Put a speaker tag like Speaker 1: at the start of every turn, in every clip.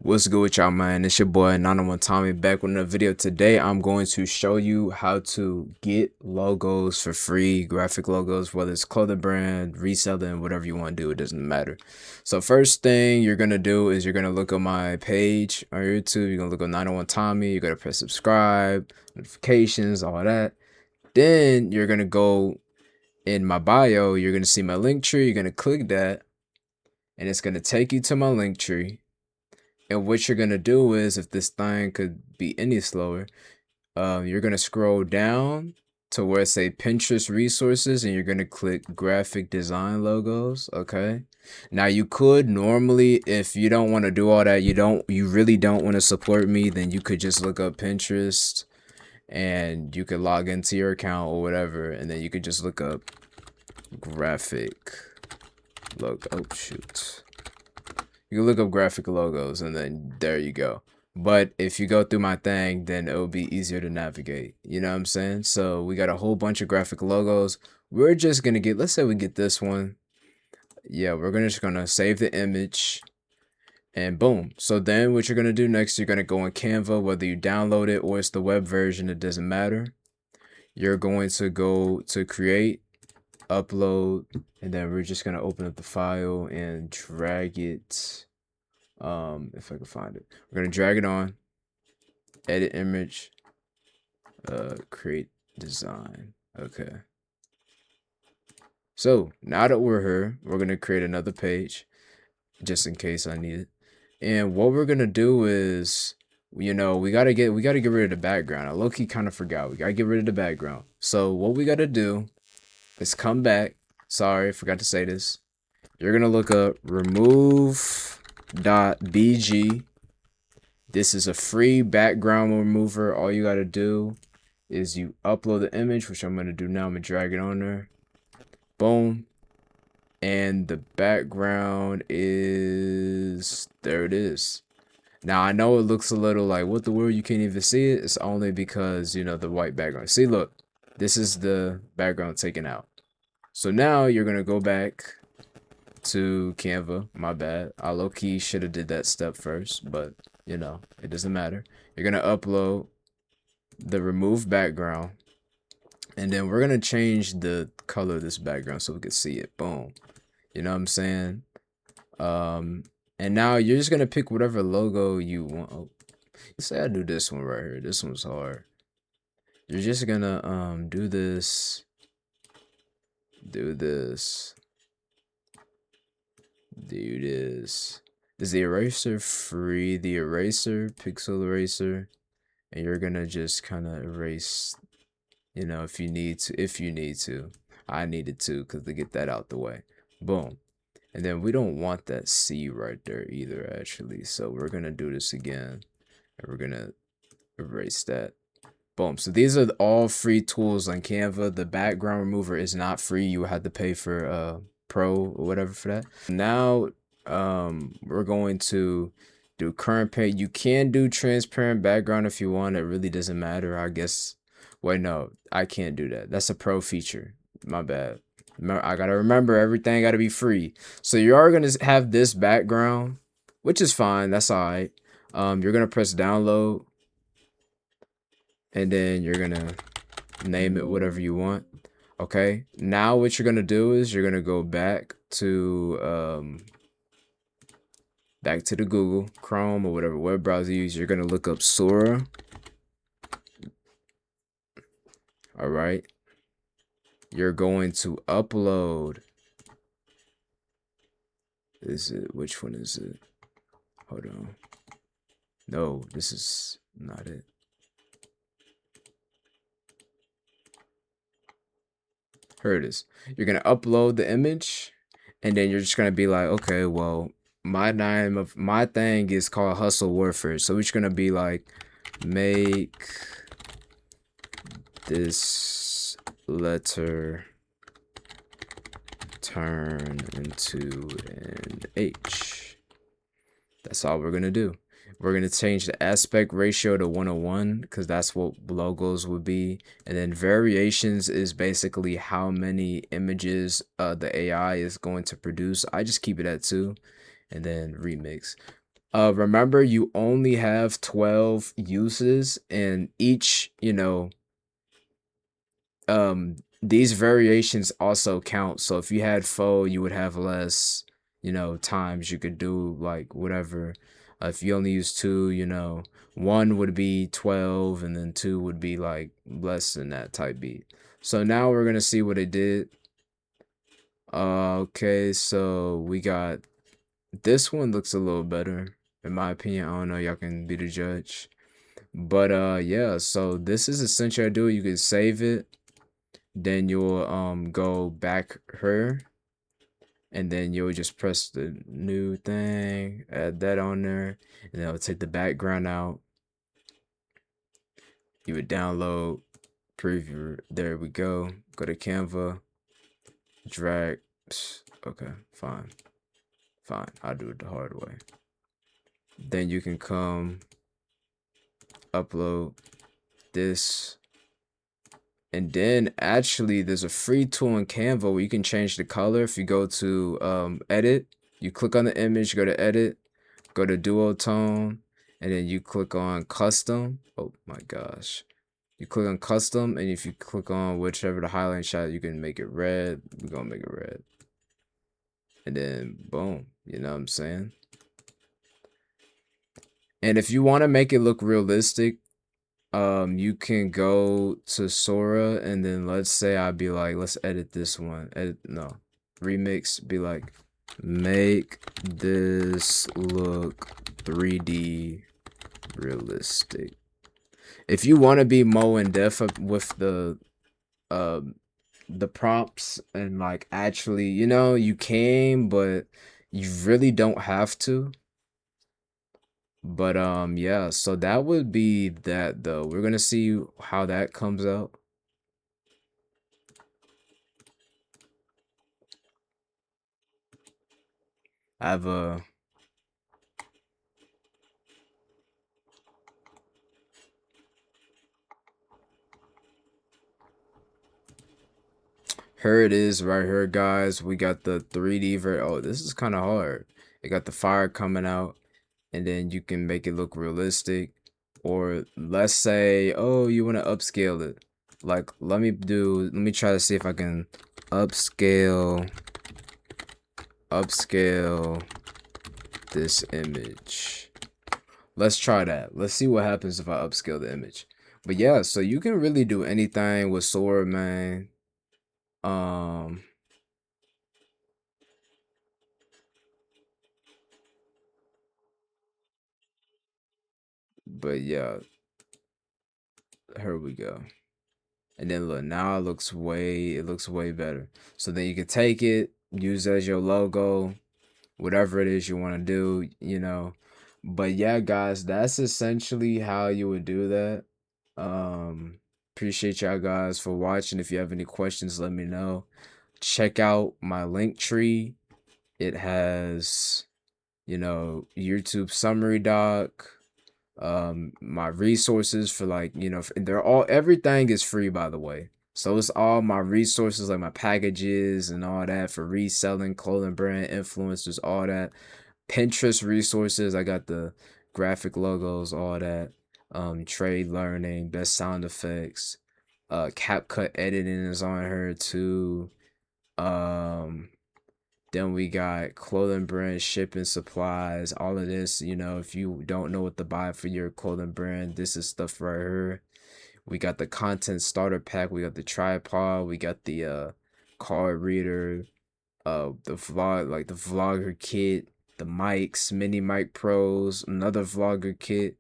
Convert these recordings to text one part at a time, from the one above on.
Speaker 1: What's good with y'all, man? It's your boy 901 Tommy back with another video. Today I'm going to show you how to get logos for free, graphic logos, whether it's clothing brand, reselling, whatever you want to do, it doesn't matter. So first thing you're gonna do is you're gonna look at my page on YouTube. You're gonna look at 901 Tommy. You're gonna press subscribe, notifications, all that. Then you're gonna go in my bio. You're gonna see my link tree. You're gonna click that, and it's gonna take you to my link tree. And what you're gonna do is, if this thing could be any slower, you're gonna scroll down to where it say Pinterest resources, and you're gonna click graphic design logos. Okay. Now you could normally, if you don't want to do all that, you really don't want to support me, then you could just look up Pinterest, and you could log into your account or whatever, and then you could just look up graphic logo. Oh shoot. You can look up graphic logos, and then there you go. But if you go through my thing, then it'll be easier to navigate. You know what I'm saying? So we got a whole bunch of graphic logos. We're just gonna get, let's say we get this one. Yeah, we're just gonna save the image, and boom. So then what you're gonna do next, you're gonna go on Canva, whether you download it or it's the web version, it doesn't matter. You're going to go to create, upload, and then we're just gonna open up the file and drag it. If I can find it, we're gonna drag it on, edit image, create design. Okay, so now that we're here, we're gonna create another page just in case I need it. And what we're gonna do is, we gotta get rid of the background. I low-key kind of forgot, we gotta get rid of the background. So what we gotta do is come back. Sorry, I forgot to say this. You're gonna look up remove.bg. This is a free background remover. All you gotta do is you upload the image, which I'm gonna do now. I'm gonna drag it on there. Boom. And the background is, there it is. Now I know it looks a little like, what the world, you can't even see it. It's only because, the white background. See, look, this is the background taken out. So now you're gonna go back to Canva. My bad, I low-key should have did that step first, but it doesn't matter. You're gonna upload the remove background, and then we're gonna change the color of this background so we can see it. Boom. You know what I'm saying? And now you're just gonna pick whatever logo you want. Oh, say I do this one right here. This one's hard. You're just gonna do this, do this, do this. Is the eraser free? The eraser, pixel eraser, and you're gonna just kind of erase, if you need to. I needed to, because to get that out the way. Boom. And then we don't want that C right there either, actually. So we're gonna do this again, and we're gonna erase that. Boom. So these are all free tools on Canva. The background remover is not free. You have to pay for pro or whatever for that. Now we're going to do current page. You can do transparent background if you want. It really doesn't matter, I guess. Wait, no, I can't do that. That's a pro feature. My bad. I gotta remember, everything gotta be free. So you are gonna have this background, which is fine. That's all right. You're gonna press download, and then you're gonna name it whatever you want. Okay, now what you're gonna do is you're gonna go back to the Google Chrome or whatever web browser you use. You're gonna look up Sora. All right, you're going to upload, which one is it? Hold on, no, this is not it. Here it is. You're gonna upload the image, and then you're just gonna be like, okay, well, my name of my thing is called Hustle Warfare, so it's gonna be like, make this letter turn into an H. That's all we're gonna do. We're gonna change the aspect ratio to 1:1, because that's what logos would be. And then variations is basically how many images the AI is going to produce. I just keep it at 2. And then remix. Remember, you only have 12 uses, and each, these variations also count. So if you had four, you would have less, times you could do like whatever. If you only use two, one would be 12, and then two would be like less than that type beat. So now we're gonna see what it did. Okay, so we got this one looks a little better, in my opinion. I don't know, y'all can be the judge. But yeah, so this is essentially I do. You can save it, then you'll go back here, and then you'll just press the new thing, add that on there, and then it'll take the background out. You would download, preview, there we go. Go to Canva, drag. Okay, fine. I'll do it the hard way. Then you can come upload this, and then actually there's a free tool in Canva where you can change the color. If you go to edit, you click on the image, go to edit, go to duotone, and then you click on custom. Oh my gosh, you click on custom, and if you click on whichever the highlight shot, you can make it red. We're gonna make it red, and then boom, you know what I'm saying? And if you want to make it look realistic, you can go to Sora, and then let's say I'd be like, let's edit this one. Remix, be like, make this look 3D realistic. If you want to be more in depth with the prompts and like actually, you can, but you really don't have to. But yeah, so that would be that though. We're gonna see how that comes out. I have a here it is right here, guys. We got the 3D oh, this is kind of hard. It got the fire coming out, and then you can make it look realistic. Or let's say, oh, you want to upscale it. Like, let me try to see if I can upscale this image. Let's try that. Let's see what happens if I upscale the image. But yeah, so you can really do anything with Sora, man. But yeah, here we go. And then look, now it looks way better. So then you can take it, use it as your logo, whatever it is you want to do. But yeah, guys, that's essentially how you would do that. Appreciate y'all guys for watching. If you have any questions, let me know. Check out my link tree. It has, YouTube summary doc, my resources for like, everything is free, by the way. So it's all my resources, like my packages and all that for reselling, clothing brand, influencers, all that. Pinterest resources, I got the graphic logos, all that. Trade learning, best sound effects, CapCut editing is on here too. Then we got clothing brand, shipping, supplies, all of this. If you don't know what to buy for your clothing brand, this is stuff right here. We got the content starter pack. We got the tripod. We got the card reader. The vlogger kit. The mics, mini mic pros. Another vlogger kit.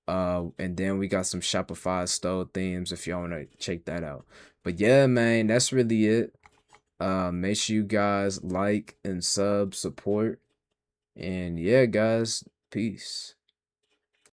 Speaker 1: And then we got some Shopify store themes if y'all want to check that out. But yeah, man, that's really it. Make sure you guys like and support. And yeah, guys, peace.